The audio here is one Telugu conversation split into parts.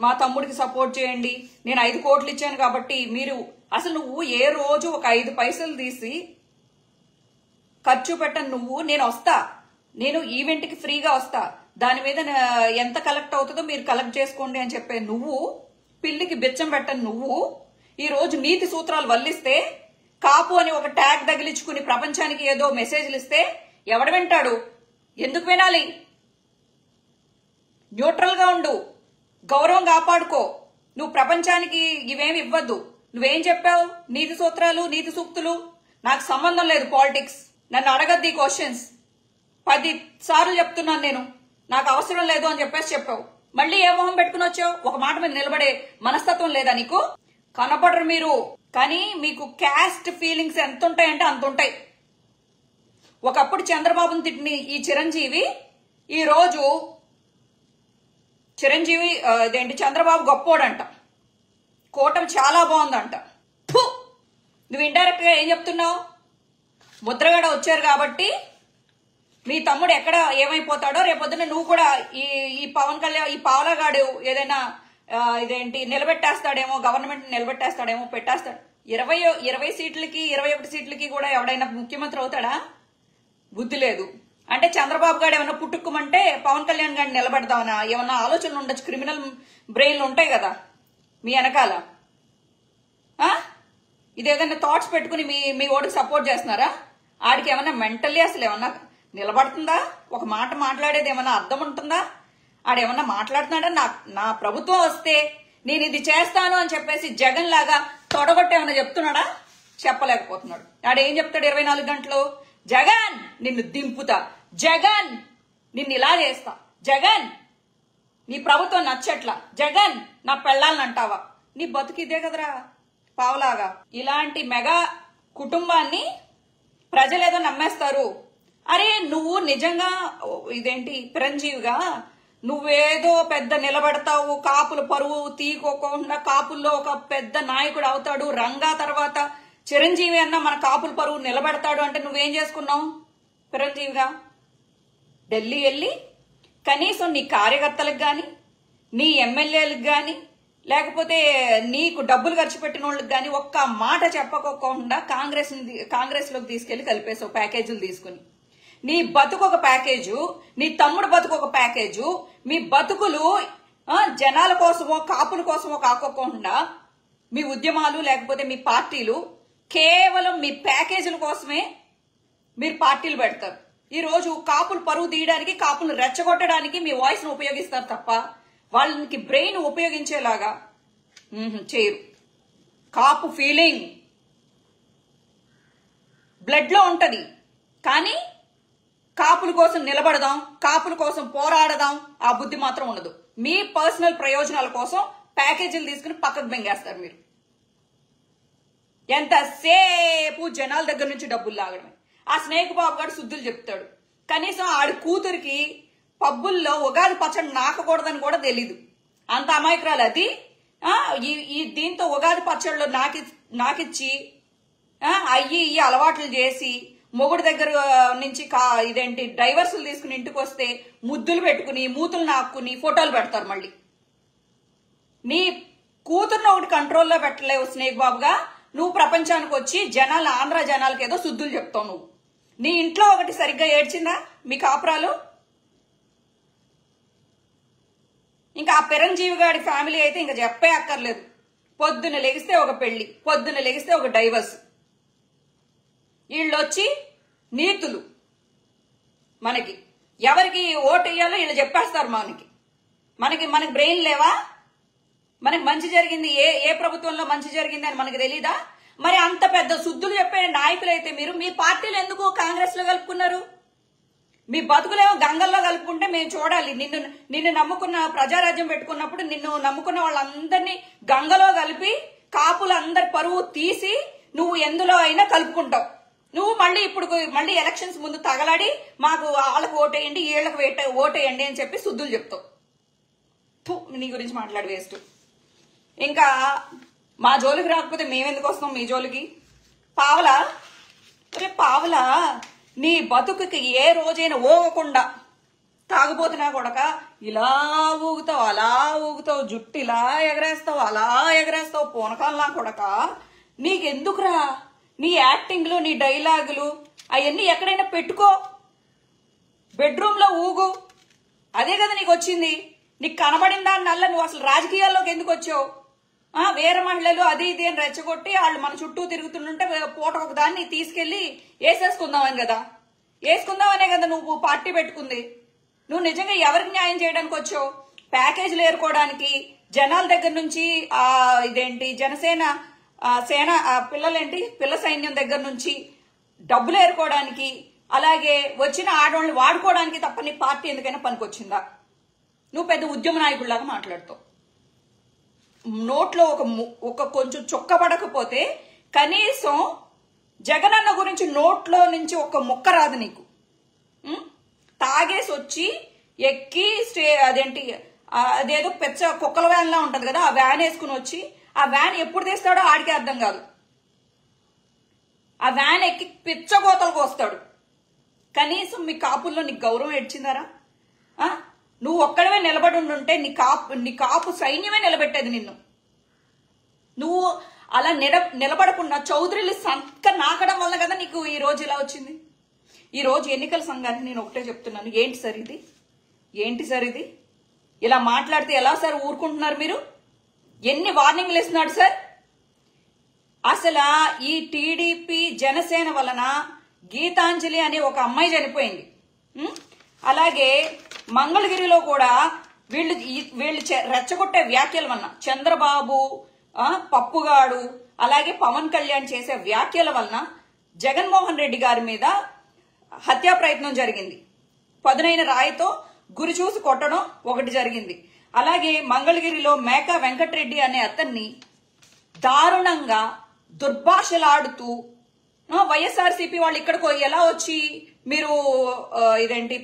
మా తమ్ముడికి సపోర్ట్ చేయండి, నేను 5 కోట్లు ఇచ్చాను కాబట్టి మీరు అసలు నువ్వు ఏ రోజు ఒక 5 పైసలు తీసి ఖర్చు పెట్టను నువ్వు. నేను వస్తా, నేను ఈవెంట్కి ఫ్రీగా వస్తా, దాని మీద ఎంత కలెక్ట్ అవుతుందో మీరు కలెక్ట్ చేసుకోండి అని చెప్పే నువ్వు, పిల్లికి బిచ్చం పెట్టను నువ్వు ఈ రోజు నీతి సూత్రాలు వల్లిస్తే, కాపు అని ఒక ట్యాగ్ తగిలించుకుని ప్రపంచానికి ఏదో మెసేజ్లు ఇస్తే ఎవడు వింటాడు? ఎందుకు వినాలి? న్యూట్రల్ గా ఉండు, గౌరవం కాపాడుకో. నువ్వు ప్రపంచానికి ఇవేమి ఇవ్వద్దు. నువ్వేం చెప్పావు? నీతి సూత్రాలు, నీతి సూక్తులు. నాకు సంబంధం లేదు పాలిటిక్స్. నన్ను అడగద్దు ఈ క్వశ్చన్స్. 10 సార్లు చెప్తున్నాను నేను, నాకు అవసరం లేదు అని చెప్పావు. మళ్ళీ ఏ మొహం పెట్టుకుని వచ్చావు? ఒక మాట మీద నిలబడే మనస్తత్వం లేదా నీకు? కనపడరు మీరు, కానీ మీకు క్యాస్ట్ ఫీలింగ్స్ ఎంత ఉంటాయంటే అంత ఉంటాయి. ఒకప్పుడు చంద్రబాబుని తిట్టిన ఈ చిరంజీవి ఈ రోజు ఇదేంటి చంద్రబాబు గొప్పోడంట, కూటమి చాలా బాగుందంట. నువ్వు ఇండైరెక్ట్ గా ఏం చెప్తున్నావు? ముద్రగడ వచ్చారు కాబట్టి మీ తమ్ముడు ఎక్కడ ఏమైపోతాడో రేపొద్దున నువ్వు కూడా ఈ పవన్ కళ్యాణ్, ఈ పావలగాడు ఏదైనా ఇదేంటి నిలబెట్టేస్తాడేమో, గవర్నమెంట్ నిలబెట్టేస్తాడేమో, పెట్టేస్తాడు. 20 సీట్లకి 21 సీట్లకి కూడా ఎవడైనా ముఖ్యమంత్రి అవుతాడా? బుద్ధి లేదు అంటే చంద్రబాబు గారు ఏమన్నా పుట్టుకుమంటే పవన్ కళ్యాణ్ గారిని నిలబెడదామనా? ఏమన్నా ఆలోచనలు ఉండొచ్చు, క్రిమినల్ బ్రెయిన్లు ఉంటాయి కదా మీ వెనకాల. ఇదేదైనా థాట్స్ పెట్టుకుని మీ ఓడికి సపోర్ట్ చేస్తున్నారా? ఆడికి ఏమన్నా మెంటల్లీ అసలు ఏమన్నా నిలబడుతుందా? ఒక మాట మాట్లాడేది ఏమన్నా అర్థం ఉంటుందా? ఆడేమన్నా మాట్లాడుతున్నాడా? నా ప్రభుత్వం వస్తే నేను ఇది చేస్తాను అని చెప్పేసి జగన్ లాగా తొడగొట్టి ఏమన్నా చెప్తున్నాడా? చెప్పలేకపోతున్నాడు. ఆడేం చెప్తాడు 24 గంటలు? జగన్ నిన్ను దింపుతా, జగన్ నిన్ను ఇలా చేస్తా, జగన్ నీ ప్రభుత్వం నచ్చట్లా, జగన్ నా పెళ్ళాలని అంటావా? నీ బతుకిదే కదరా పావలాగా. ఇలాంటి మెగా కుటుంబాన్ని ప్రజలేదో నమ్మేస్తారు. అరే నువ్వు నిజంగా ఇదేంటి చిరంజీవిగా నువ్వేదో పెద్ద నిలబెడతావు, కాపుల పరువు తీకోకుండా కాపుల్లో ఒక పెద్ద నాయకుడు అవుతాడు, రంగా తర్వాత చిరంజీవి అన్న మన కాపుల పరువు నిలబెడతాడు అంటే నువ్వేం చేసుకున్నావు? చిరంజీవిగా ఢిల్లీ వెళ్ళి కనీసం నీ కార్యకర్తలకు గాని, నీ ఎమ్మెల్యేలకు గాని, లేకపోతే నీకు డబ్బులు ఖర్చు పెట్టిన వాళ్ళకి గాని ఒక్క మాట చెప్పకోకుండా కాంగ్రెస్ లోకి తీసుకెళ్లి కలిపేసావు ప్యాకేజీలు తీసుకుని. నీ బతుకు ఒక ప్యాకేజు, నీ తమ్ముడు బతుకు ఒక ప్యాకేజు. మీ బతుకులు జనాల కోసమో కాపుల కోసమో కాకోకుండా మీ ఉద్యమాలు లేకపోతే మీ పార్టీలు కేవలం మీ ప్యాకేజీల కోసమే మీరు పార్టీలు పెడతారు. ఈ రోజు కాపులు పరువు తీయడానికి, కాపులు రెచ్చగొట్టడానికి మీ వాయిస్ ను ఉపయోగిస్తారు తప్ప వాళ్ళకి బ్రెయిన్ ఉపయోగించేలాగా చేయరు. కాపు ఫీలింగ్ బ్లడ్ లో ఉంటది, కానీ కాపుల కోసం నిలబడదాం, కాపుల కోసం పోరాడదాం ఆ బుద్ధి మాత్రం ఉండదు. మీ పర్సనల్ ప్రయోజనాల కోసం ప్యాకేజీలు తీసుకుని పక్కకు బెంగేస్తారు మీరు. ఎంతసేపు జనాల దగ్గర నుంచి డబ్బులు లాగడమే. ఆ స్నేక్ బాబు గారు శుద్ధులు చెప్తాడు, కనీసం ఆడి కూతురికి పబ్బుల్లో ఉగాది పచ్చడి నాకకూడదని కూడా తెలీదు. అంత అమాయకురాలు అది. ఈ దీంతో ఉగాది పచ్చళ్ళు నాకిచ్చి అయ్యి అలవాట్లు చేసి మొగుడు దగ్గర నుంచి ఇదేంటి డైవర్సులు తీసుకుని ఇంటికి వస్తే ముద్దులు పెట్టుకుని మూతులు నాక్కుని ఫోటోలు పెడతారు. మళ్ళీ నీ కూతుర్ని ఒకటి కంట్రోల్లో పెట్టలేవు స్నేక్ బాబుగా. నువ్వు ప్రపంచానికి వచ్చి ఆంధ్ర జనాలకి ఏదో శుద్ధులు చెప్తావు. నువ్వు నీ ఇంట్లో ఒకటి సరిగ్గా ఏడ్చిందా మీ కాపురాలు? ఇంకా ఆ చిరంజీవి గారి ఫ్యామిలీ అయితే ఇంకా చెప్పే అక్కర్లేదు. పొద్దున లెగిస్తే ఒక పెళ్లి, పొద్దున లెగిస్తే ఒక డైవర్స్. వీళ్ళు వచ్చి నీతులు మనకి ఎవరికి ఓటు వేయాలో వీళ్ళు చెప్పేస్తారు. మనకి బ్రెయిన్ లేవా? మనకి మంచి జరిగింది ఏ ప్రభుత్వంలో మంచి జరిగింది అని మనకి తెలీదా? మరి అంత పెద్ద శుద్ధులు చెప్పే నాయకులైతే మీరు మీ పార్టీలు ఎందుకు కాంగ్రెస్ లో కలుపుకున్నారు? మీ బతుకులేమో గంగల్లో కలుపుకుంటే మేము చూడాలి. నిన్ను నమ్ముకున్న ప్రజారాజ్యం పెట్టుకున్నప్పుడు నిన్ను నమ్ముకున్న వాళ్ళందరినీ గంగలో కలిపి కాపులందరి పరువు తీసి నువ్వు ఎందులో అయినా కలుపుకుంటావు. నువ్వు మళ్ళీ ఎలక్షన్స్ ముందు తగలాడి మాకు వాళ్ళకు ఓటేయండి, వీళ్ళకి ఓటేయండి అని చెప్పి శుద్ధులు చెప్తావు. నీ గురించి మాట్లాడి వేస్ట్. ఇంకా మా జోలికి రాకపోతే మేమెందుకు వస్తాం మీ జోలికి? పావలా నీ బతుకుకి ఏ రోజైనా ఓగకుండా తాగుపోతున్నా కొడక ఇలా ఊగుతావు, అలా ఊగుతావు, జుట్టు ఇలా ఎగరేస్తావు, అలా ఎగరేస్తావు, పూనకాల్లా కొడక. నీకెందుకురా నీ యాక్టింగ్లు, నీ డైలాగులు అవన్నీ ఎక్కడైనా పెట్టుకో, బెడ్రూమ్ లో ఊగు. అదే కదా నీకు వచ్చింది. నీకు కనబడిందా నల్ల, నువ్వు అసలు రాజకీయాల్లోకి ఎందుకు వచ్చావు? వేరే మహిళలు అది ఇది అని రెచ్చగొట్టి వాళ్ళు మన చుట్టూ తిరుగుతుంటే పూట ఒక దాన్ని తీసుకెళ్లి వేసేసుకుందామని కదా, వేసుకుందామనే కదా నువ్వు పార్టీ పెట్టుకుంది. నువ్వు నిజంగా ఎవరికి న్యాయం చేయడానికి వచ్చావు? ప్యాకేజీలు ఏరుకోవడానికి, జనాల దగ్గర నుంచి ఇదేంటి జనసేన సేన పిల్లలేంటి పిల్ల సైన్యం దగ్గర నుంచి డబ్బులు ఏరుకోవడానికి, అలాగే వచ్చిన ఆడవాళ్ళని వాడుకోవడానికి తప్ప నీ పార్టీ ఎందుకైనా పనికొచ్చిందా? నువ్వు పెద్ద ఉద్యమ నాయకుడిలాగా మాట్లాడుతావు. నోట్లో ఒక కొంచెం చొక్కబడకపోతే కనీసం జగనన్న గురించి నోట్లో నుంచి ఒక ముక్క రాదు నీకు. తాగేసి వచ్చి ఎక్కి అదేదో పెచ్చ కుక్కల వ్యాన్ లా ఉంటది కదా, ఆ వ్యాన్ వేసుకుని వచ్చి ఆ వ్యాన్ ఎప్పుడు తీస్తాడో ఆడికే అర్థం కాదు. ఆ వ్యాన్ ఎక్కి పిచ్చగోతలకు వస్తాడు. కనీసం మీ కాపుల్లో నీకు గౌరవం ఎడ్చిందారా? నువ్వు ఒక్కడమే నిలబడి ఉండుంటే నీ కాపు సైన్యమే నిలబెట్టేది నిన్ను. నువ్వు అలా నిలబడకుండా చౌదరిలు సంక నాకడం వల్ల కదా నీకు ఈ రోజు ఇలా వచ్చింది. ఈ రోజు ఎన్నికల సంఘానికి నేను ఒకటే చెప్తున్నాను, ఏంటి సార్ ఇది? ఇలా మాట్లాడితే ఎలా సార్ ఊరుకుంటున్నారు మీరు? ఎన్ని వార్నింగ్లు ఇస్తున్నాడు సార్? అసలు ఈ టీడీపీ జనసేన వలన గీతాంజలి అనే ఒక అమ్మాయి చనిపోయింది. అలాగే మంగళగిరిలో కూడా వీళ్ళు రెచ్చగొట్టే వ్యాఖ్యల వలన చంద్రబాబు, పప్పుగాడు, అలాగే పవన్ కళ్యాణ్ చేసే వ్యాఖ్యల వలన జగన్మోహన్ రెడ్డి గారి మీద హత్యా ప్రయత్నం జరిగింది. పదునైన రాయితో గురి చూసి కొట్టడం ఒకటి జరిగింది. అలాగే మంగళగిరిలో మేకా వెంకటరెడ్డి అనే అతన్ని దారుణంగా దుర్భాషలాడుతూ వైఎస్ఆర్సీపీ వాళ్ళు ఇక్కడికి ఎలా వచ్చి మీరు ఇదేంటి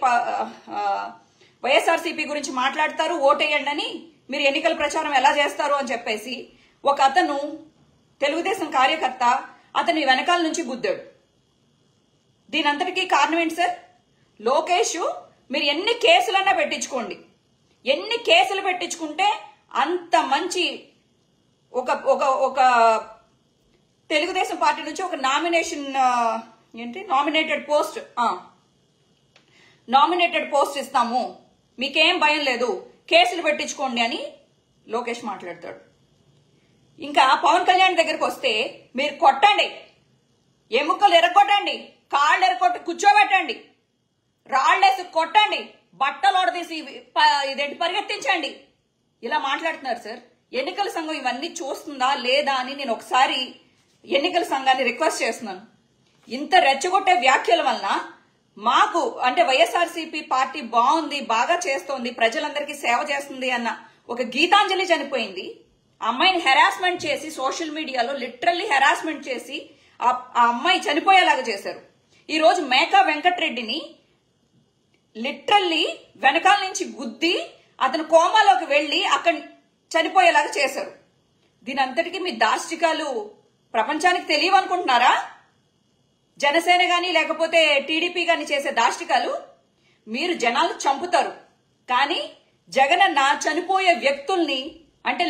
వైఎస్ఆర్సీపీ గురించి మాట్లాడతారు, ఓటేయండి అని మీరు ఎన్నికల ప్రచారం ఎలా చేస్తారు అని చెప్పేసి ఒక అతను తెలుగుదేశం కార్యకర్త అతని వెనకాల నుంచి గుద్దాడు. దీనంతటికీ కారణం ఏంటి సార్? లోకేష్, మీరు ఎన్ని కేసులన్నా పెట్టించుకోండి, ఎన్ని కేసులు పెట్టించుకుంటే అంత మంచి ఒక తెలుగుదేశం పార్టీ నుంచి ఒక నామినేటెడ్ పోస్ట్ ఇస్తాము, మీకేం భయం లేదు, కేసులు పెట్టించుకోండి అని లోకేష్ మాట్లాడతాడు. ఇంకా పవన్ కళ్యాణ్ దగ్గరకు వస్తే మీరు కొట్టండి, ఎముకలు ఎరగొట్టండి, కాళ్ళు ఎరగొట్టి కూర్చోబెట్టండి, రాళ్లేసి కొట్టండి, బట్టలు తీసి ఇదేంటి పరిగెత్తించండి, ఇలా మాట్లాడుతున్నారు సార్. ఎన్నికల సంఘం ఇవన్నీ చూస్తుందా లేదా అని నేను ఒకసారి ఎన్నికల సంఘాన్ని రిక్వెస్ట్ చేస్తున్నాను. ఇంత రెచ్చగొట్టే వ్యాఖ్యల వలన మాకు అంటే వైఎస్ఆర్సీపీ పార్టీ బాగుంది, బాగా చేస్తోంది, ప్రజలందరికీ సేవ చేస్తుంది అన్న ఒక గీతాంజలి చనిపోయింది. ఆ అమ్మాయిని హెరాస్మెంట్ చేసి సోషల్ మీడియాలో లిటరల్లీ హెరాస్మెంట్ చేసి ఆ అమ్మాయి చనిపోయేలాగా చేశారు. ఈ రోజు మేకా వెంకటరెడ్డిని లిటరల్లీ వెనకాల నుంచి గుద్ది అతను కోమాలోకి వెళ్లి అక్కడ చనిపోయేలాగా చేశారు. దీని అంతటికీ మీ దాష్టికాలు ప్రపంచానికి తెలియవనుకుంటున్నారా? జనసేన గాని లేకపోతే టీడీపీ గాని చేసే దాష్టికాలు. మీరు జనాలు చంపుతారు, కానీ జగనన్న చనిపోయే వ్యక్తుల్ని